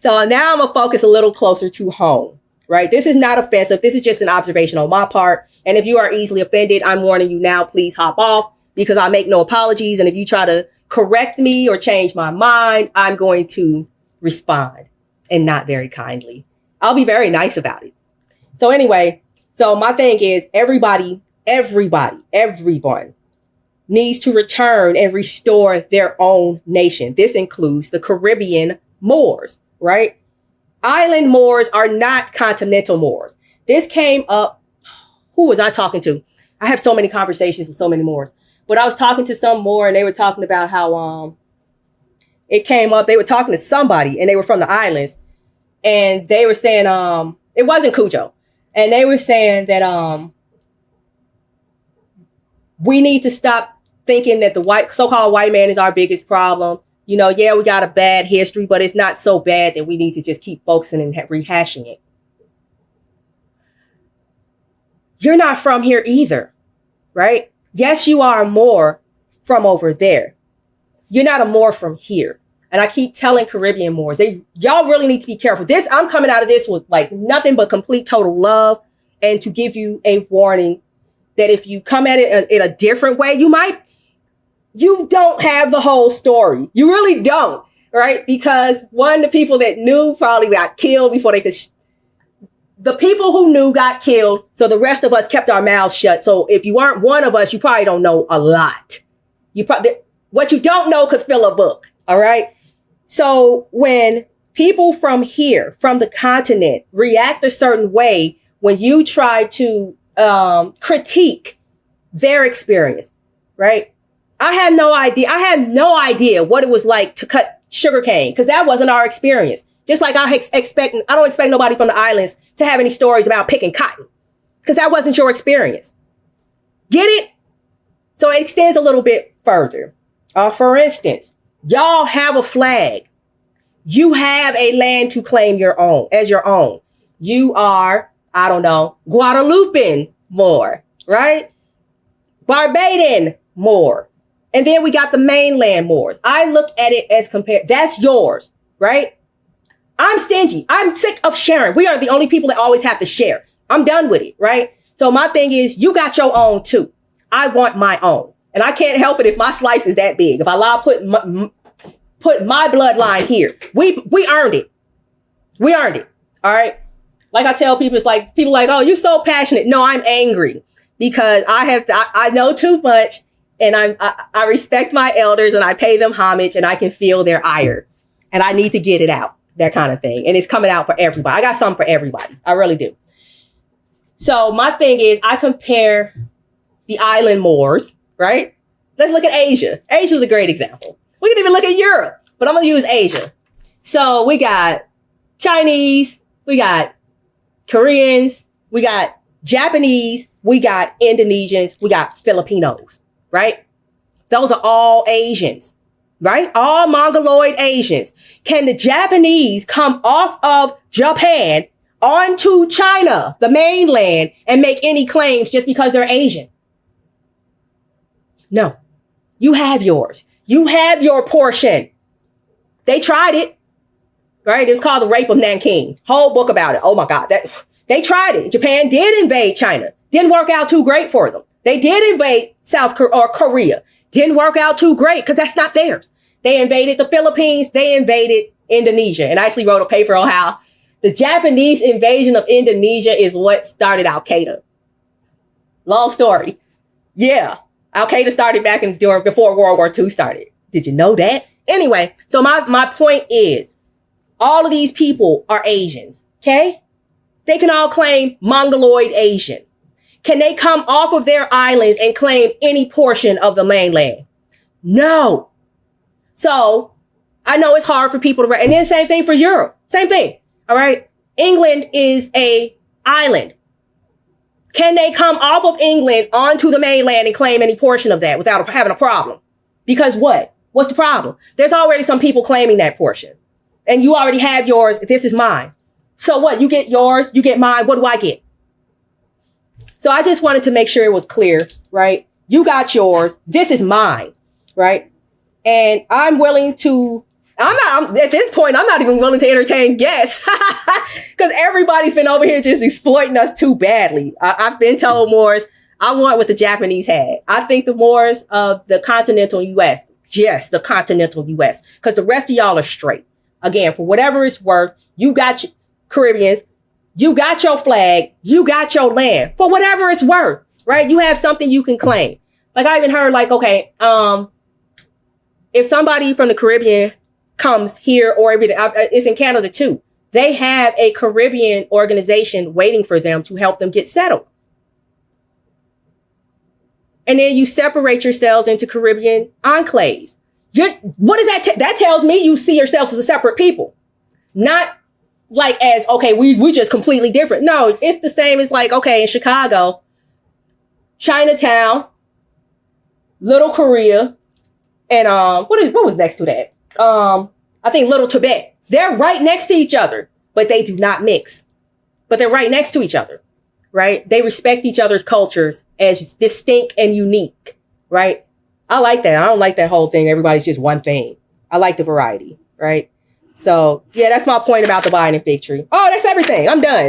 So now I'm going to focus a little closer to home, right? This is not offensive. This is just an observation on my part. And if you are easily offended, I'm warning you now, please hop off because I make no apologies. And if you try to correct me or change my mind, I'm going to respond and not very kindly. I'll be very nice about it. So anyway, so my thing is everyone needs to return and restore their own nation. This includes the Caribbean Moors, right? Island Moors are not continental Moors. This came up. Who was I talking to? I have so many conversations with so many Moors, but I was talking to some Moor and they were talking about how, it came up. They were talking to somebody and they were from the islands and they were saying, it wasn't Cujo. And they were saying that, we need to stop thinking that the so-called white man is our biggest problem. You know, yeah, we got a bad history, but it's not so bad that we need to just keep focusing and rehashing it. You're not from here either, right? Yes, you are a Moor from over there. You're not a Moor from here. And I keep telling Caribbean Moors, y'all really need to be careful. I'm coming out of this with like nothing but complete total love and to give you a warning that if you come at it in a different way, you don't have the whole story. You really don't, right? Because the people that knew probably got killed before they could. The people who knew got killed. So the rest of us kept our mouths shut. So if you aren't one of us, you probably don't know a lot. What you don't know could fill a book. All right. So when people from here, from the continent, react a certain way, when you try to critique their experience, right? I had no idea what it was like to cut sugarcane because that wasn't our experience. Just like I don't expect nobody from the islands to have any stories about picking cotton because that wasn't your experience. Get it? So it extends a little bit further. For instance, y'all have a flag. You have a land to claim as your own. You are, I don't know, Guadalupean Moor, right? Barbadian Moor. And then we got the mainland Moors. I look at it as that's yours, right? I'm stingy. I'm sick of sharing. We are the only people that always have to share. I'm done with it, right? So my thing is, you got your own too. I want my own. And I can't help it if my slice is that big. If Allah put my bloodline here, we earned it. We earned it. All right. Like I tell people, it's like people like, oh, you're so passionate. No, I'm angry because I know too much and I respect my elders and I pay them homage and I can feel their ire and I need to get it out, that kind of thing. And it's coming out for everybody. I got something for everybody. I really do. So my thing is I compare the island Moors, right? Let's look at Asia. Asia's a great example. We can even look at Europe, but I'm going to use Asia. So we got Chinese, we got Koreans, we got Japanese, we got Indonesians, we got Filipinos, right? Those are all Asians, right? All Mongoloid Asians. Can the Japanese come off of Japan onto China, the mainland, and make any claims just because they're Asian? No. You have yours. You have your portion. They tried it, right? It's called The Rape of Nanking. Whole book about it. Oh my God. They tried it. Japan did invade China. Didn't work out too great for them. They did invade Korea. Didn't work out too great because that's not theirs. They invaded the Philippines. They invaded Indonesia. And I actually wrote a paper on how the Japanese invasion of Indonesia is what started Al Qaeda. Long story. Yeah. Al Qaeda started before World War II started. Did you know that? Anyway, so my point is, all of these people are Asians, okay? They can all claim Mongoloid Asian. Can they come off of their islands and claim any portion of the mainland? No. So I know it's hard for people to, and then same thing for Europe. Same thing. All right. England is a island. Can they come off of England onto the mainland and claim any portion of that without having a problem? Because what? What's the problem? There's already some people claiming that portion. And you already have yours. This is mine. So what? You get yours. You get mine. What do I get? So I just wanted to make sure it was clear, right? You got yours. This is mine, right? And I'm willing to At this point, I'm not even willing to entertain guests because everybody's been over here just exploiting us too badly. I've been told, Moors, I want what the Japanese had. I think the Moors of the continental U.S., yes, the continental U.S., because the rest of y'all are straight. Again, for whatever it's worth, you got Caribbeans, you got your flag, you got your land, for whatever it's worth, right? You have something you can claim. Like I even heard like, okay, if somebody from the Caribbean comes here, or if it's in Canada too, they have a Caribbean organization waiting for them to help them get settled. And then you separate yourselves into Caribbean enclaves. What does that that tells me you see yourselves as a separate people, not like as, okay, we just completely different. No, it's the same as like, okay, in Chicago, Chinatown, Little Korea, and what was next to that? I think Little Tibet. They're right next to each other, but they do not mix. But they're right next to each other, right? They respect each other's cultures as distinct and unique, right? I like that. I don't like that whole thing. Everybody's just one thing. I like the variety, right? So yeah, that's my point about the vine and fig tree. Oh, that's everything. I'm done.